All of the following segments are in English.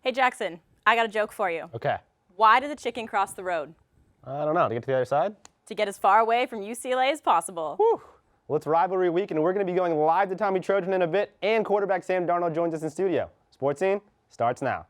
Hey Jackson, I got a joke for you. Okay. Why did the chicken cross the road? I don't know. To get to the other side? To get as far away from UCLA as possible. Whew. Well, it's rivalry week, and we're going to be going live to Tommy Trojan in a bit, and quarterback Sam Darnold joins us in studio. Sports Scene starts now.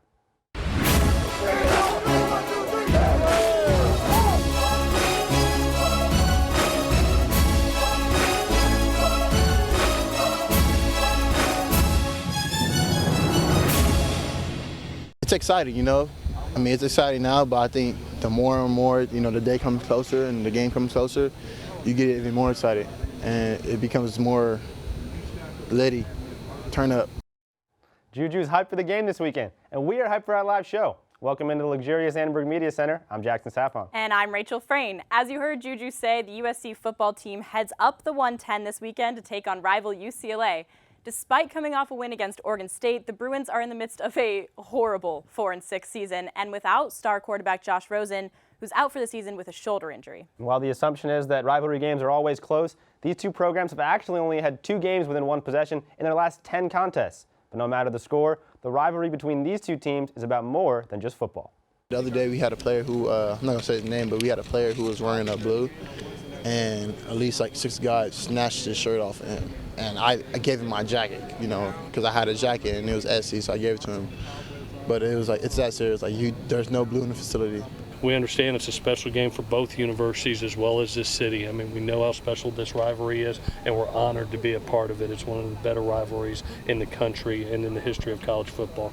It's exciting, you know. I mean, it's exciting now, but I think the more and more, the day comes closer and the game comes closer, you get even more excited, and it becomes more litty. Turn up. Juju's hyped for the game this weekend, and we are hyped for our live show. Welcome into the luxurious Annenberg Media Center. I'm Jackson Safon. And I'm Rachel Frain. As you heard Juju say, the USC football team heads up the 110 this weekend to take on rival UCLA. Despite coming off a win against Oregon State, the Bruins are in the midst of a horrible 4-6 season, and without star quarterback Josh Rosen, who's out for the season with a shoulder injury. While the assumption is that rivalry games are always close, these two programs have actually only had 2 games within one possession in their last 10 contests. But no matter the score, the rivalry between these two teams is about more than just football. The other day we had a player who, I'm not going to say his name, but we had a player who was wearing a blue, and at least like 6 guys snatched his shirt off, and I gave him my jacket, because I had a jacket and it was SC, so I gave it to him. But it was like, it's that serious. Like, there's no blue in the facility. We understand it's a special game for both universities as well as this city. I mean, we know how special this rivalry is, and we're honored to be a part of it. It's one of the better rivalries in the country and in the history of college football.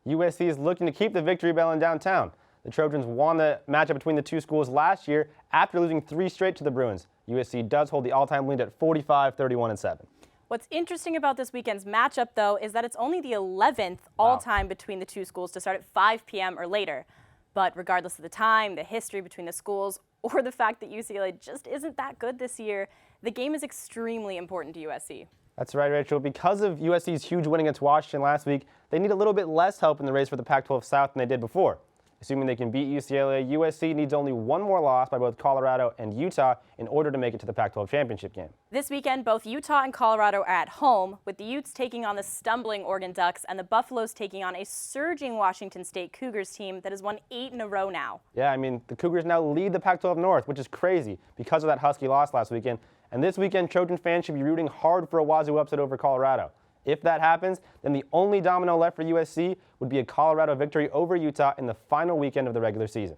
USC is looking to keep the victory bell in downtown. The Trojans won the matchup between the two schools last year after losing 3 straight to the Bruins. USC does hold the all-time lead at 45, 31, and 7. What's interesting about this weekend's matchup, though, is that it's only the 11th all-time between the two schools to start at 5 p.m. or later. But regardless of the time, the history between the schools, or the fact that UCLA just isn't that good this year, the game is extremely important to USC. That's right, Rachel. Because of USC's huge win against Washington last week, they need a little bit less help in the race for the Pac-12 South than they did before. Assuming they can beat UCLA, USC needs only one more loss by both Colorado and Utah in order to make it to the Pac-12 championship game. This weekend, both Utah and Colorado are at home, with the Utes taking on the stumbling Oregon Ducks and the Buffaloes taking on a surging Washington State Cougars team that has won 8 in a row now. Yeah, I mean, the Cougars now lead the Pac-12 North, which is crazy because of that Husky loss last weekend. And this weekend, Trojan fans should be rooting hard for a Wazoo upset over Colorado. If that happens, then the only domino left for USC would be a Colorado victory over Utah in the final weekend of the regular season.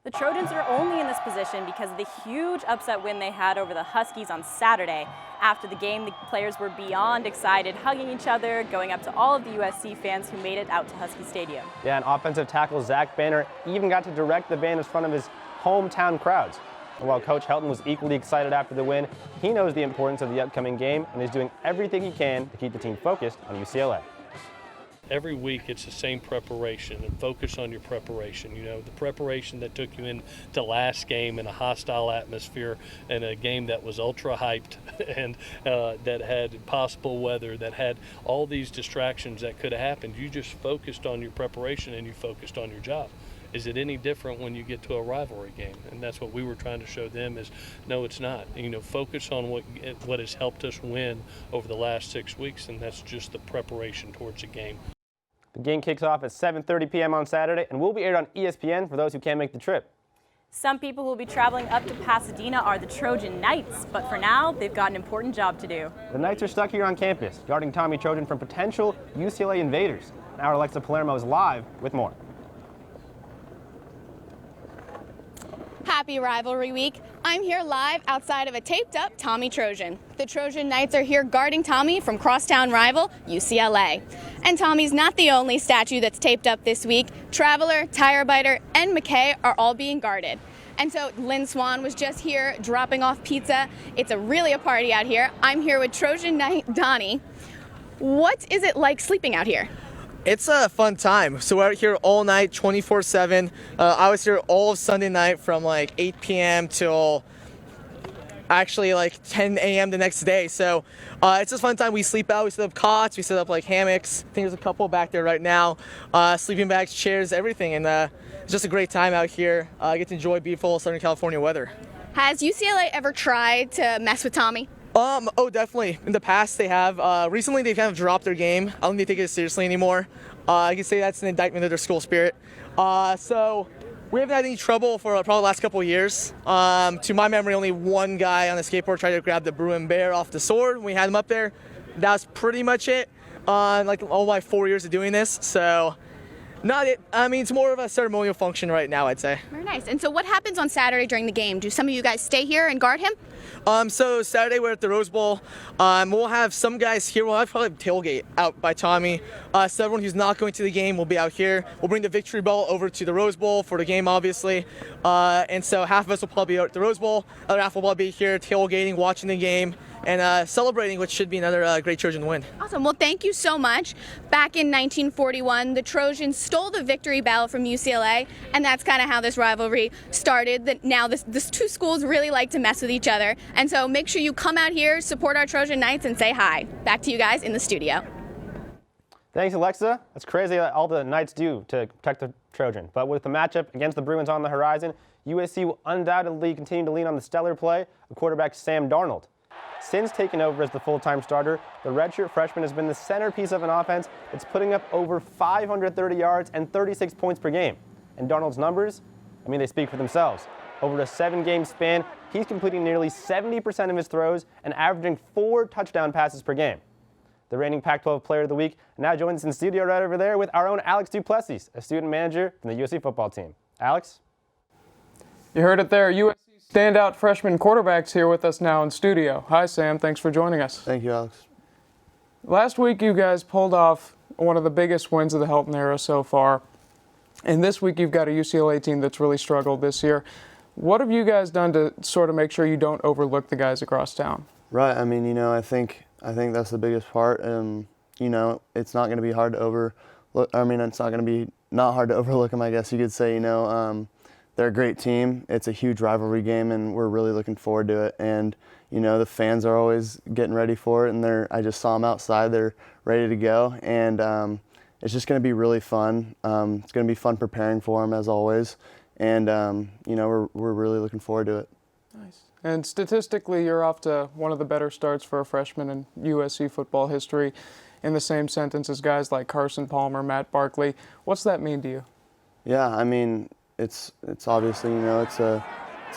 The Trojans are only in this position because of the huge upset win they had over the Huskies on Saturday. After the game, the players were beyond excited, hugging each other, going up to all of the USC fans who made it out to Husky Stadium. Yeah, and offensive tackle Zach Banner even got to direct the band in front of his hometown crowds. And while Coach Helton was equally excited after the win, he knows the importance of the upcoming game and is doing everything he can to keep the team focused on UCLA. Every week it's the same preparation, and focus on your preparation. The preparation that took you into last game in a hostile atmosphere and a game that was ultra hyped and that had possible weather, that had all these distractions that could have happened. You just focused on your preparation and you focused on your job. Is it any different when you get to a rivalry game? And that's what we were trying to show them is, no, it's not. Focus on what has helped us win over the last 6 weeks, and that's just the preparation towards the game. The game kicks off at 7:30 p.m. on Saturday and will be aired on ESPN for those who can't make the trip. Some people who will be traveling up to Pasadena are the Trojan Knights, but for now, they've got an important job to do. The Knights are stuck here on campus, guarding Tommy Trojan from potential UCLA invaders. Our Alexa Palermo is live with more. Happy Rivalry Week. I'm here live outside of a taped-up Tommy Trojan. The Trojan Knights are here guarding Tommy from crosstown rival UCLA. And Tommy's not the only statue that's taped up this week. Traveler, Tire Biter, and McKay are all being guarded. And so Lynn Swan was just here dropping off pizza. It's really a party out here. I'm here with Trojan Knight Donnie. What is it like sleeping out here? It's a fun time. So we're out here all night, 24/7. I was here all of Sunday night from like 8 p.m. till actually like 10 a.m. the next day. So it's just a fun time. We sleep out, we set up cots, we set up like hammocks. I think there's a couple back there right now. Sleeping bags, chairs, everything. And it's just a great time out here. I get to enjoy beautiful Southern California weather. Has UCLA ever tried to mess with Tommy? Oh, definitely. In the past, they have. Recently, they've kind of dropped their game. I don't think they take it seriously anymore. I can say that's an indictment of their school spirit. So we haven't had any trouble for probably the last couple of years. To my memory, only one guy on the skateboard tried to grab the Bruin bear off the sword when we had him up there. That was pretty much it. Like all my 4 years of doing this, so not it. I mean, it's more of a ceremonial function right now, I'd say. Very nice. And so what happens on Saturday during the game? Do some of you guys stay here and guard him? So Saturday we're at the Rose Bowl. We'll have some guys here. We'll have probably tailgate out by Tommy. So everyone who's not going to the game will be out here. We'll bring the victory ball over to the Rose Bowl for the game, obviously. And so half of us will probably be out at the Rose Bowl. The other half will probably be here tailgating, watching the game, and celebrating, which should be another great Trojan win. Awesome. Well, thank you so much. Back in 1941, the Trojans stole the victory bell from UCLA, and that's kind of how this rivalry started. That now this two schools really like to mess with each other, and so make sure you come out here, support our Trojan Knights, and say hi. Back to you guys in the studio. Thanks, Alexa. That's crazy all the Knights do to protect the Trojan. But with the matchup against the Bruins on the horizon, USC will undoubtedly continue to lean on the stellar play of quarterback Sam Darnold. Since taking over as the full-time starter, the redshirt freshman has been the centerpiece of an offense that's putting up over 530 yards and 36 points per game. And Darnold's numbers, they speak for themselves. Over a 7-game span, he's completing nearly 70% of his throws and averaging 4 touchdown passes per game. The reigning Pac-12 Player of the Week now joins us in studio right over there with our own Alex Duplessis, a student manager from the USC football team. Alex? You heard it there. USC standout freshman quarterback's here with us now in studio. Hi, Sam. Thanks for joining us. Thank you, Alex. Last week, you guys pulled off one of the biggest wins of the Helton era so far. And this week, you've got a UCLA team that's really struggled this year. What have you guys done to sort of make sure you don't overlook the guys across town? Right. I think that's the biggest part. It's not going to be hard to overlook. It's not going to be not hard to overlook them, I guess you could say. They're a great team. It's a huge rivalry game, and we're really looking forward to it. And, the fans are always getting ready for it, and I just saw them outside. They're ready to go, and it's just going to be really fun. It's going to be fun preparing for them, as always. And, we're really looking forward to it. Nice. And statistically, you're off to one of the better starts for a freshman in USC football history in the same sentence as guys like Carson Palmer, Matt Barkley. What's that mean to you? Yeah, it's obviously, it's a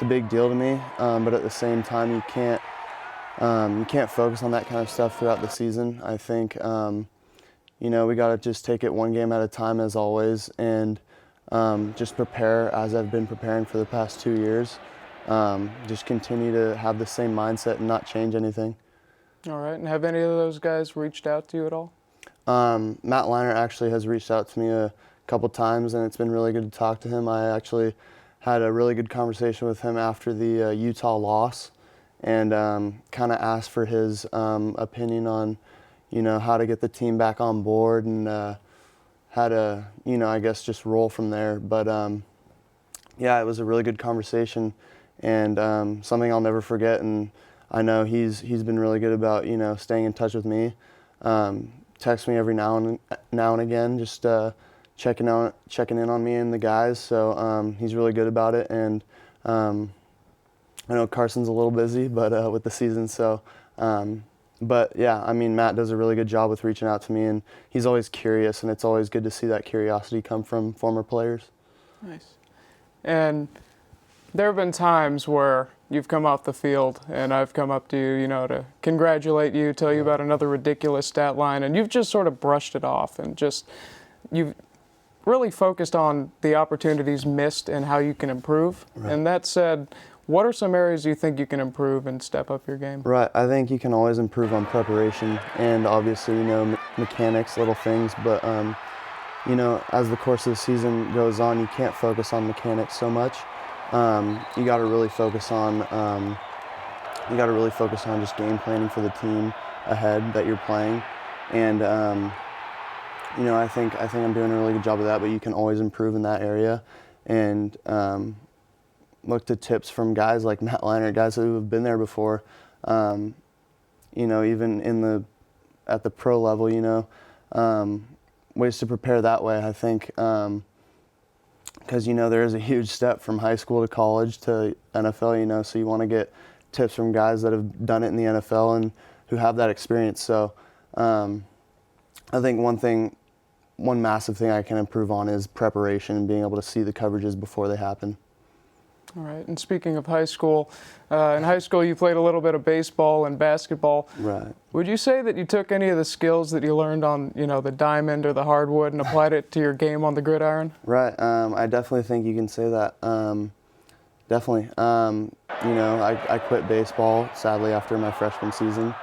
big deal to me, but at the same time, you can't focus on that kind of stuff throughout the season. I think, we got to just take it one game at a time, as always, and just prepare as I've been preparing for the past 2 years. Just continue to have the same mindset and not change anything. All right, and have any of those guys reached out to you at all? Matt Leinart actually has reached out to me a couple times, and it's been really good to talk to him. I actually had a really good conversation with him after the Utah loss, and kind of asked for his opinion on, how to get the team back on board and how to, I guess just roll from there. But yeah, it was a really good conversation, and something I'll never forget. And I know he's been really good about staying in touch with me, text me every now and again, just checking in on me and the guys. So he's really good about it, and I know Carson's a little busy, but with the season. So, but yeah, Matt does a really good job with reaching out to me, and he's always curious, and it's always good to see that curiosity come from former players. Nice. And there have been times where you've come off the field and I've come up to you, to congratulate you, tell you about another ridiculous stat line, and you've just sort of brushed it off and you've really focused on the opportunities missed and how you can improve. Right. And that said, what are some areas you think you can improve and step up your game? Right. I think you can always improve on preparation and obviously, mechanics, little things, but as the course of the season goes on, you can't focus on mechanics so much. You got to really focus on just game planning for the team ahead that you're playing, and I think I'm doing a really good job of that. But you can always improve in that area, and look to tips from guys like Matt Leinart, guys who have been there before. Even at the pro level, ways to prepare that way, I think, because there is a huge step from high school to college to NFL, so you want to get tips from guys that have done it in the NFL and who have that experience. So I think one thing one massive thing I can improve on is preparation and being able to see the coverages before they happen. All right. And speaking of high school, in high school you played a little bit of baseball and basketball. Right. Would you say that you took any of the skills that you learned on, the diamond or the hardwood and applied it to your game on the gridiron? Right. I definitely think you can say that. Definitely. I quit baseball sadly after my freshman season.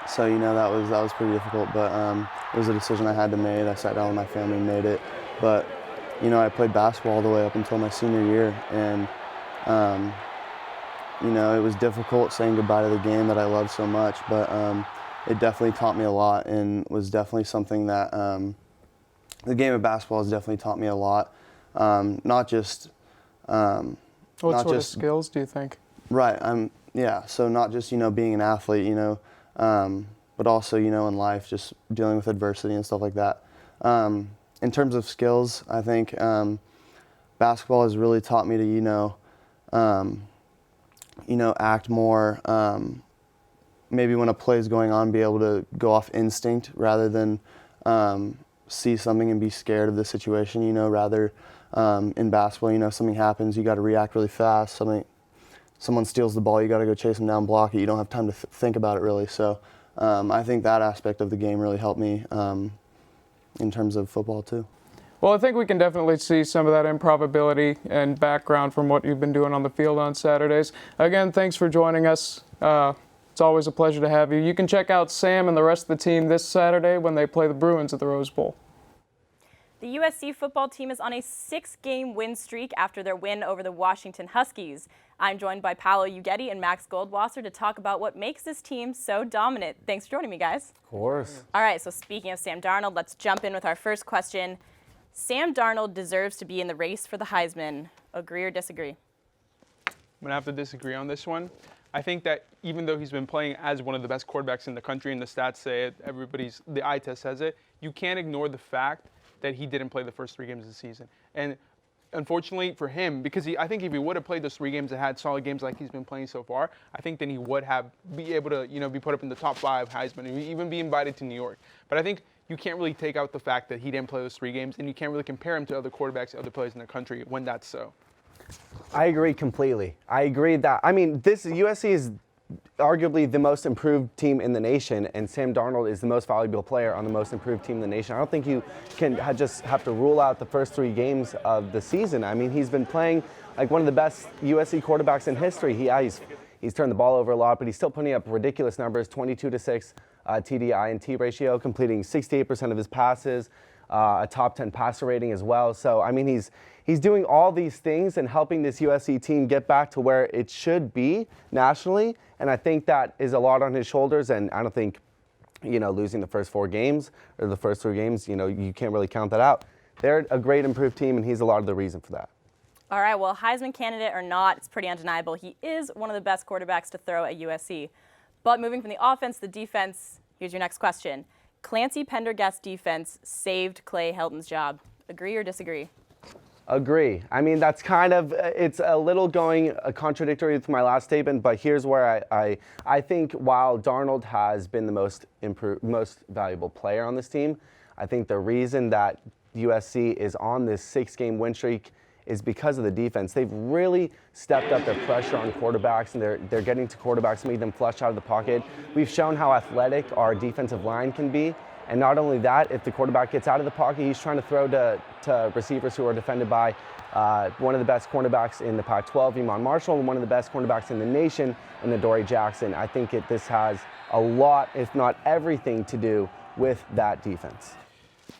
So that was pretty difficult, but it was a decision I had to make. I sat down with my family and made it. But I played basketball all the way up until my senior year, and it was difficult saying goodbye to the game that I loved so much, but it definitely taught me a lot and was definitely something that the game of basketball has definitely taught me a lot. Not just what sort of skills do you think? Right. So not just being an athlete, but also in life, just dealing with adversity and stuff like that. In terms of skills, I think basketball has really taught me to act more. Maybe when a play is going on, be able to go off instinct rather than see something and be scared of the situation. Rather in basketball, something happens, you got to react really fast. Someone steals the ball, you got to go chase them down, block it. You don't have time to think about it really. So I think that aspect of the game really helped me in terms of football too. Well, I think we can definitely see some of that improbability and background from what you've been doing on the field on Saturdays. Again, thanks for joining us. It's always a pleasure to have you. You can check out Sam and the rest of the team this Saturday when they play the Bruins at the Rose Bowl. The USC football team is on a 6-game win streak after their win over the Washington Huskies. I'm joined by Paolo Uggetti and Max Goldwasser to talk about what makes this team so dominant. Thanks for joining me, guys. Of course. All right, so speaking of Sam Darnold, let's jump in with our first question. Sam Darnold deserves to be in the race for the Heisman. Agree or disagree? I'm going to have to disagree on this one. I think that even though he's been playing as one of the best quarterbacks in the country, and the stats say it, the eye test says it, you can't ignore the fact that he didn't play the first 3 games of the season. And unfortunately for him, because I think if he would have played those 3 games and had solid games like he's been playing so far, I think then he would be able to, be put up in the top 5 Heisman and even be invited to New York. But I think you can't really take out the fact that he didn't play those 3 games, and you can't really compare him to other quarterbacks, other players in the country when that's so. I agree completely. I agree that, this USC is arguably the most improved team in the nation, and Sam Darnold is the most valuable player on the most improved team in the nation. I don't think you can just have to rule out the first 3 games of the season. He's been playing like one of the best USC quarterbacks in history. He's turned the ball over a lot, but he's still putting up ridiculous numbers, 22-6 TD-INT ratio, completing 68% of his passes, a top 10 passer rating as well. So, he's doing all these things and helping this USC team get back to where it should be nationally. And I think that is a lot on his shoulders. And I don't think, losing the first 4 games or the first 3 games, you can't really count that out. They're a great improved team, and he's a lot of the reason for that. All right, well, Heisman candidate or not, it's pretty undeniable. He is one of the best quarterbacks to throw at USC. But moving from the offense to the defense, here's your next question. Clancy Pendergast's defense saved Clay Helton's job. Agree or disagree? Agree. That's kind of, it's a little going contradictory to my last statement, but here's where I think while Darnold has been the most valuable player on this team, I think the reason that USC is on this 6-game win streak is because of the defense. They've really stepped up their pressure on quarterbacks, and they're getting to quarterbacks, making them flush out of the pocket. We've shown how athletic our defensive line can be. And not only that, if the quarterback gets out of the pocket, he's trying to throw to receivers who are defended by one of the best cornerbacks in the Pac-12, Iman Marshall, and one of the best cornerbacks in the nation in Adoree Jackson. I think this has a lot, if not everything, to do with that defense.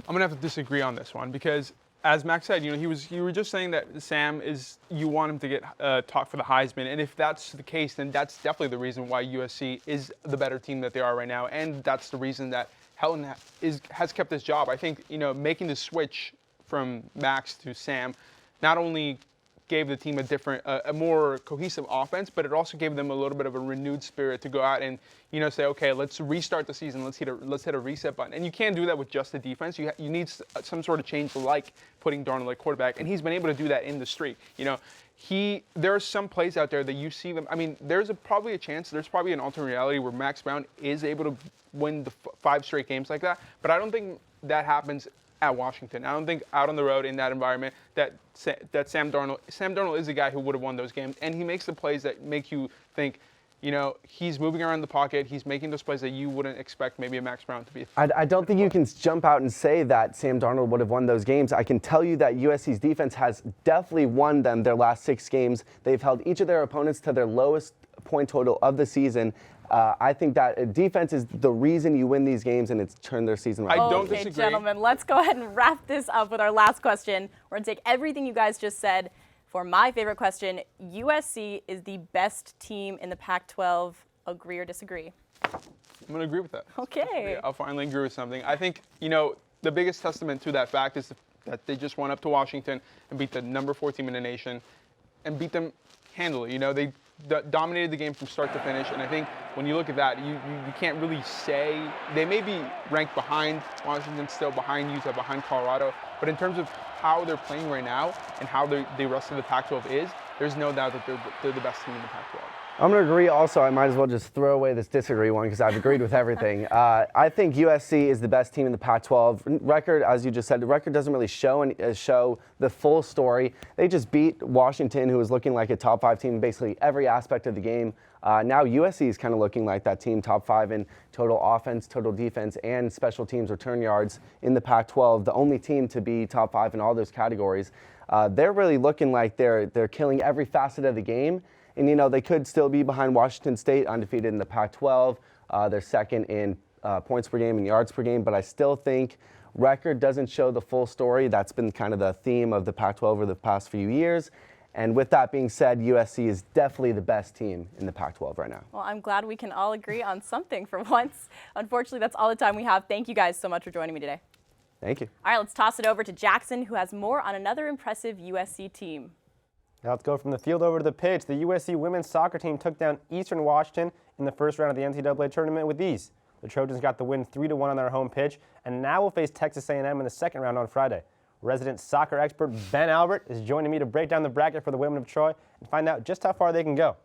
I'm going to have to disagree on this one because, as Max said, you were just saying that Sam you want him to get talk for the Heisman, and if that's the case, then that's definitely the reason why USC is the better team that they are right now, and that's the reason that Helton has kept his job. I think making the switch from Max to Sam not only gave the team a more cohesive offense, but it also gave them a little bit of a renewed spirit to go out and say, okay, let's restart the season, let's hit a reset button. And you can't do that with just the defense. You need some sort of change, like putting Darnold at quarterback, and he's been able to do that in the streak. there are some plays out there that you see them. I mean, there's probably an alternate reality where Max Brown is able to win the 5 straight games like that, but I don't think that happens at Washington. I don't think out on the road in that environment that Sam Darnold is a guy who would have won those games, and he makes the plays that make you think, he's moving around the pocket. He's making those plays that you wouldn't expect maybe a Max Brown to be. I don't think you can jump out and say that Sam Darnold would have won those games. I can tell you that USC's defense has definitely won them their last 6 games. They've held each of their opponents to their lowest point total of the season. I think that defense is the reason you win these games, and it's turned their season around. I don't Okay, disagree. gentlemen, let's go ahead and wrap this up with our last question. We're going to take everything you guys just said. For my favorite question, USC is the best team in the Pac-12. Agree or disagree? I'm going to agree with that. Okay. Yeah, I'll finally agree with something. I think, the biggest testament to that fact is that they just went up to Washington and beat the number 4 team in the nation and beat them handily. They dominated the game from start to finish, and I think when you look at that, you can't really say they may be ranked behind Washington, still behind Utah, behind Colorado, but in terms of how they're playing right now and how the rest of the Pac-12 is, there's no doubt that they're the best team in the Pac-12. I'm going to agree also. I might as well just throw away this disagree one because I've agreed with everything. I think USC is the best team in the Pac-12. Record, as you just said, the record doesn't really show the full story. They just beat Washington, who was looking like a top 5 team in basically every aspect of the game. Now USC is kind of looking like that team, top 5 in total offense, total defense, and special teams return yards in the Pac-12, the only team to be top 5 in all those categories. They're really looking like they're killing every facet of the game. And, they could still be behind Washington State, undefeated in the Pac-12. They're second in points per game and yards per game. But I still think record doesn't show the full story. That's been kind of the theme of the Pac-12 over the past few years. And with that being said, USC is definitely the best team in the Pac-12 right now. Well, I'm glad we can all agree on something for once. Unfortunately, that's all the time we have. Thank you guys so much for joining me today. Thank you. All right, let's toss it over to Jackson, who has more on another impressive USC team. Now let's go from the field over to the pitch. The USC women's soccer team took down Eastern Washington in the first round of the NCAA tournament with ease. The Trojans got the win 3-1 on their home pitch and now will face Texas A&M in the second round on Friday. Resident soccer expert Ben Albert is joining me to break down the bracket for the women of Troy and find out just how far they can go.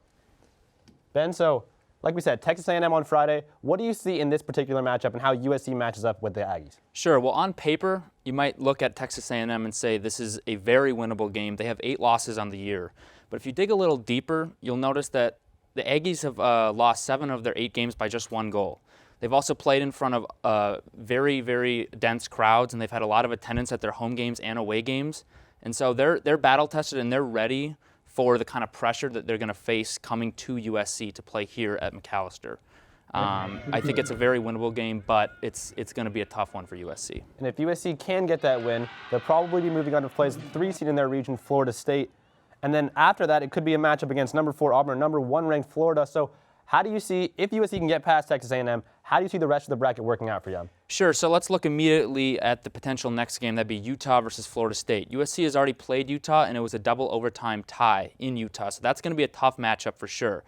Ben, so like we said, Texas A&M on Friday. What do you see in this particular matchup and how USC matches up with the Aggies? Sure. Well, on paper, you might look at Texas A&M and say this is a very winnable game. They have 8 losses on the year. But if you dig a little deeper, you'll notice that the Aggies have lost 7 of their 8 games by just 1 goal. They've also played in front of very, very dense crowds, and they've had a lot of attendance at their home games and away games. And so they're battle-tested and they're ready for the kind of pressure that they're going to face coming to USC to play here at McAllister. I think it's a very winnable game, but it's going to be a tough one for USC. And if USC can get that win, they'll probably be moving on to play the 3 seed in their region, Florida State. And then after that, it could be a matchup against number 4 Auburn, number 1 ranked Florida. So how do you see, if USC can get past Texas A&M, how do you see the rest of the bracket working out for you? Sure, so let's look immediately at the potential next game. That'd be Utah versus Florida State. USC has already played Utah, and it was a double overtime tie in Utah. So that's going to be a tough matchup for sure.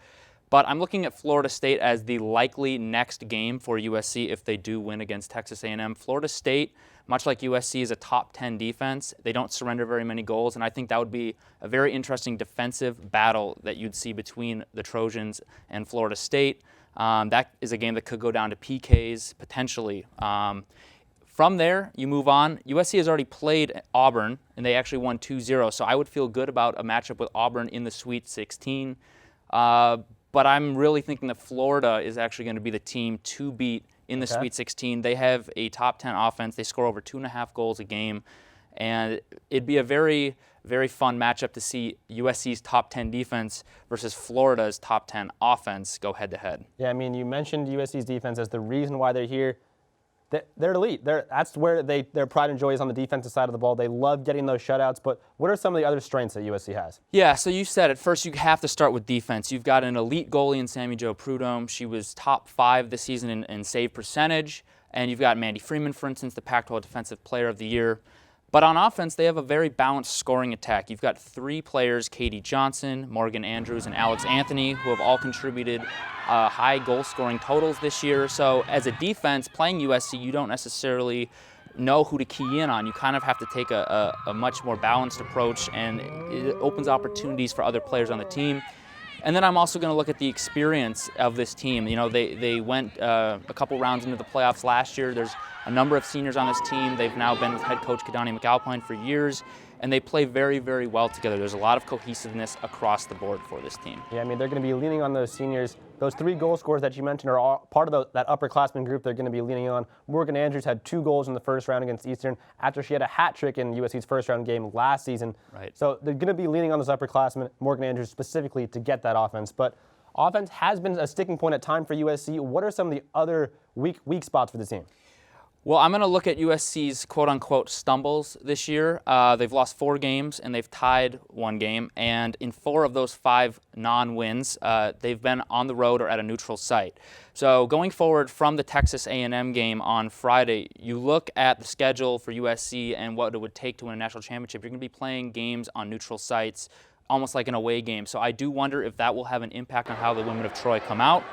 But I'm looking at Florida State as the likely next game for USC if they do win against Texas A&M. Florida State, much like USC, is a top 10 defense. They don't surrender very many goals, and I think that would be a very interesting defensive battle that you'd see between the Trojans and Florida State. That is a game that could go down to PKs, potentially. From there, you move on. USC has already played Auburn, and they actually won 2-0, so I would feel good about a matchup with Auburn in the Sweet 16. But I'm really thinking that Florida is actually going to be the team to beat in the Sweet 16. They have a top 10 offense. They score over 2.5 goals a game. And it'd be a very, very fun matchup to see USC's top 10 defense versus Florida's top 10 offense go head-to-head. Yeah, I mean, you mentioned USC's defense as the reason why they're here. They're elite. That's where their pride and joy is on the defensive side of the ball. They love getting those shutouts, but what are some of the other strengths that USC has? Yeah, so you said it. First, you have to start with defense. You've got an elite goalie in Sammy Jo Prudhomme. She was top 5 this season in save percentage. And you've got Mandy Freeman, for instance, the Pac-12 Defensive Player of the Year. But on offense, they have a very balanced scoring attack. You've got 3 players, Katie Johnson, Morgan Andrews, and Alex Anthony, who have all contributed high goal-scoring totals this year. So as a defense, playing USC, you don't necessarily know who to key in on. You kind of have to take a much more balanced approach, and it opens opportunities for other players on the team. And then I'm also going to look at the experience of this team. You know, they went a couple rounds into the playoffs last year. There's a number of seniors on this team. They've now been with head coach Kadani McAlpine for years, and they play very, very well together. There's a lot of cohesiveness across the board for this team. Yeah, I mean, they're going to be leaning on those seniors. Those 3 goal scorers that you mentioned are all part of that upperclassmen group they're going to be leaning on. Morgan Andrews had 2 goals in the first round against Eastern after she had a hat trick in USC's first round game last season. Right. So they're going to be leaning on those upperclassmen, Morgan Andrews specifically, to get that offense. But offense has been a sticking point at time for USC. What are some of the other weak spots for the team? Well, I'm going to look at USC's quote-unquote stumbles this year. They've lost 4 games and they've tied 1 game. And in 4 of those 5 non-wins, they've been on the road or at a neutral site. So going forward from the Texas A&M game on Friday, you look at the schedule for USC and what it would take to win a national championship. You're going to be playing games on neutral sites, almost like an away game. So I do wonder if that will have an impact on how the women of Troy come out.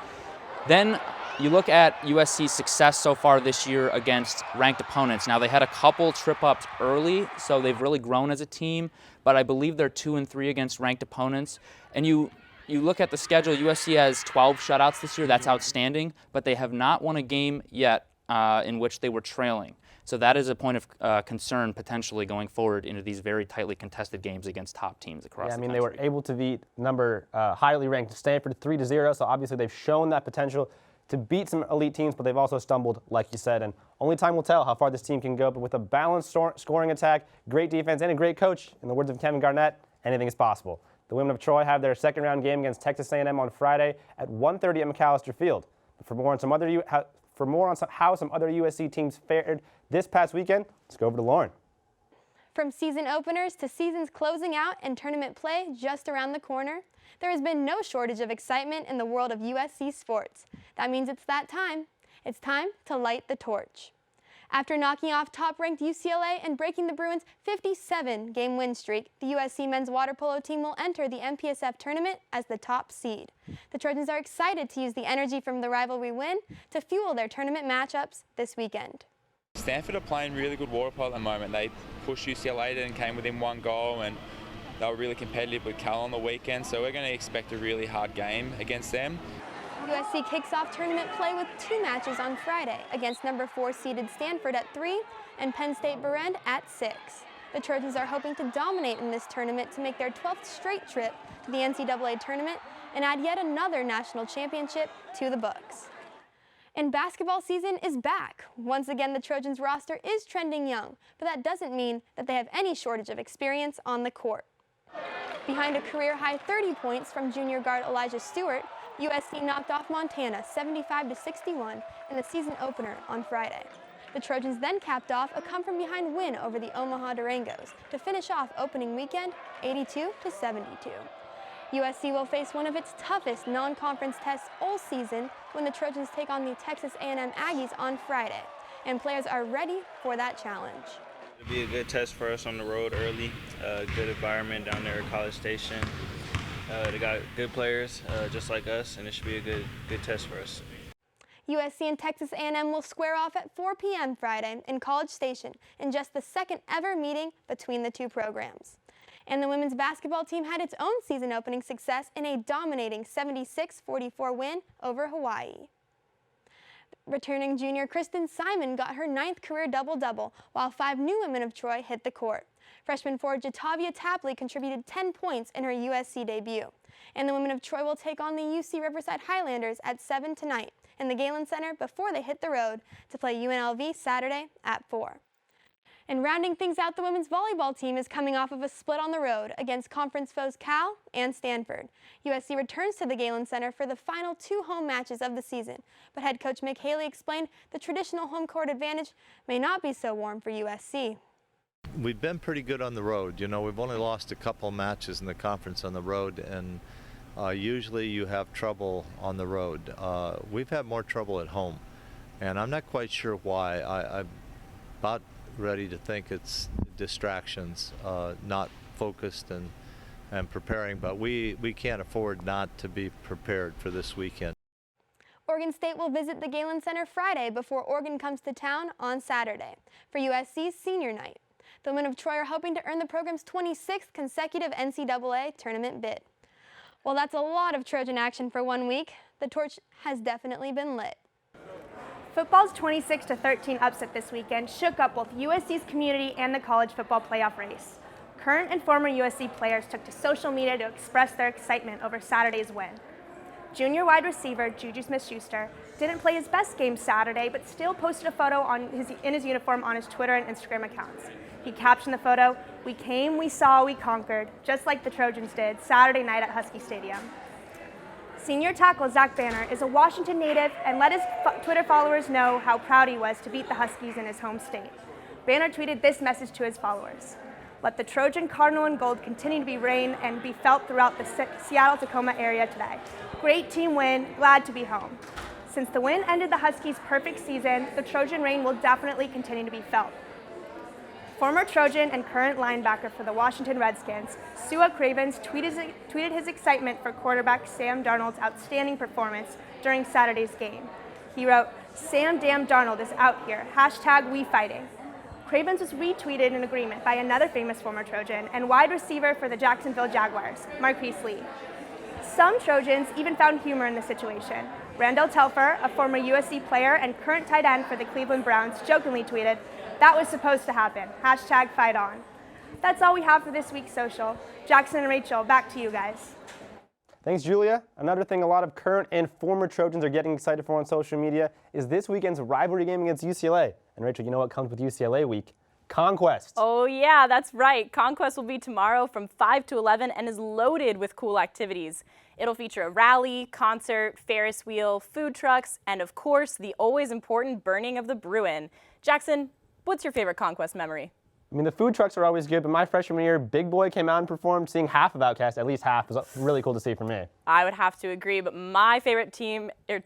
Then you look at USC's success so far this year against ranked opponents. Now, they had a couple trip-ups early, so they've really grown as a team, but I believe they're 2-3 against ranked opponents. And you look at the schedule, USC has 12 shutouts this year. That's outstanding, but they have not won a game yet in which they were trailing. So that is a point of concern potentially going forward into these very tightly contested games against top teams across the country. They were able to beat highly ranked Stanford 3-0, so obviously they've shown that potential to beat some elite teams, but they've also stumbled, like you said, and only time will tell how far this team can go. But with a balanced scoring attack, great defense, and a great coach, in the words of Kevin Garnett, anything is possible. The women of Troy have their second-round game against Texas A&M on Friday at 1:30 at McAllister Field. But for more on how some other USC teams fared this past weekend, let's go over to Lauren. From season openers to seasons closing out and tournament play just around the corner, there has been no shortage of excitement in the world of USC sports. That means it's that time. It's time to light the torch. After knocking off top-ranked UCLA and breaking the Bruins' 57-game win streak, the USC men's water polo team will enter the MPSF tournament as the top seed. The Trojans are excited to use the energy from the rivalry win to fuel their tournament matchups this weekend. Stanford are playing really good water polo at the moment. They pushed UCLA and came within 1 goal, and they were really competitive with Cal on the weekend, so we're going to expect a really hard game against them. USC kicks off tournament play with 2 matches on Friday against number 4 seeded Stanford at 3 and Penn State Berend at 6. The Trojans are hoping to dominate in this tournament to make their 12th straight trip to the NCAA tournament and add yet another national championship to the books. And basketball season is back. Once again, the Trojans roster is trending young, but that doesn't mean that they have any shortage of experience on the court. Behind a career-high 30 points from junior guard Elijah Stewart, USC knocked off Montana 75-61 in the season opener on Friday. The Trojans then capped off a come-from-behind win over the Omaha Durangos to finish off opening weekend 82-72. USC will face one of its toughest non-conference tests all season when the Trojans take on the Texas A&M Aggies on Friday, and players are ready for that challenge. It'll be a good test for us on the road early, good environment down there at College Station. They got good players just like us, and it should be a good test for us. USC and Texas A&M will square off at 4 p.m. Friday in College Station in just the second ever meeting between the 2 programs. And the women's basketball team had its own season opening success in a dominating 76-44 win over Hawaii. Returning junior Kristen Simon got her 9th career double-double, while 5 new women of Troy hit the court. Freshman forward Jatavia Tapley contributed 10 points in her USC debut. And the women of Troy will take on the UC Riverside Highlanders at 7 tonight in the Galen Center before they hit the road to play UNLV Saturday at 4. And rounding things out, the women's volleyball team is coming off of a split on the road against conference foes Cal and Stanford. USC returns to the Galen Center for the final 2 home matches of the season, but head coach Mick Haley explained the traditional home court advantage may not be so warm for USC. We've been pretty good on the road. You know, we've only lost a couple matches in the conference on the road, and usually you have trouble on the road. We've had more trouble at home, and I'm not quite sure why. I'm about ready to think it's distractions, not focused and preparing, but we can't afford not to be prepared for this weekend. Oregon State will visit the Galen Center Friday before Oregon comes to town on Saturday for USC's senior night. The women of Troy are hoping to earn the program's 26th consecutive NCAA tournament bid. Well, that's a lot of Trojan action for 1 week. The torch has definitely been lit. Football's 26-13 upset this weekend shook up both USC's community and the college football playoff race. Current and former USC players took to social media to express their excitement over Saturday's win. Junior wide receiver Juju Smith-Schuster didn't play his best game Saturday, but still posted a photo in his uniform on his Twitter and Instagram accounts. He captioned the photo, "We came, we saw, we conquered," just like the Trojans did Saturday night at Husky Stadium. Senior tackle Zach Banner is a Washington native and let his Twitter followers know how proud he was to beat the Huskies in his home state. Banner tweeted this message to his followers: "Let the Trojan Cardinal and Gold continue to be reign and be felt throughout the Seattle-Tacoma area today. Great team win, glad to be home." Since the win ended the Huskies' perfect season, the Trojan reign will definitely continue to be felt. Former Trojan and current linebacker for the Washington Redskins, Sua Cravens, tweeted his excitement for quarterback Sam Darnold's outstanding performance during Saturday's game. He wrote, "Sam damn Darnold is out here, #WeFighting." Cravens was retweeted in agreement by another famous former Trojan and wide receiver for the Jacksonville Jaguars, Marquise Lee. Some Trojans even found humor in the situation. Randall Telfer, a former USC player and current tight end for the Cleveland Browns, jokingly tweeted, "That was supposed to happen, #FightOn." That's all we have for this week's social. Jackson and Rachel, back to you guys. Thanks, Julia. Another thing a lot of current and former Trojans are getting excited for on social media is this weekend's rivalry game against UCLA. And Rachel, you know what comes with UCLA week? Conquest. Oh yeah, that's right. Conquest will be tomorrow from 5 to 11 and is loaded with cool activities. It'll feature a rally, concert, Ferris wheel, food trucks, and of course, the always important burning of the Bruin. Jackson, what's your favorite Conquest memory? I mean, the food trucks are always good, but my freshman year, Big Boy came out and performed. Seeing half of Outkast, at least half, was really cool to see for me. I would have to agree, but my favorite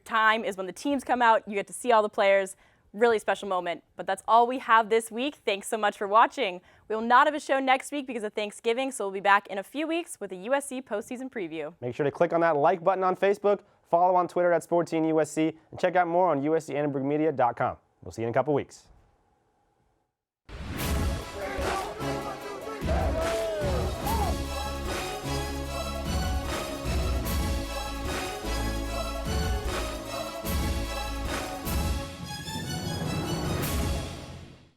time is when the teams come out, you get to see all the players. Really special moment. But that's all we have this week. Thanks so much for watching. We will not have a show next week because of Thanksgiving, so we'll be back in a few weeks with a USC postseason preview. Make sure to click on that like button on Facebook, follow on Twitter @SportsTeamUSC, and check out more on USCAnnenbergMedia.com. We'll see you in a couple weeks.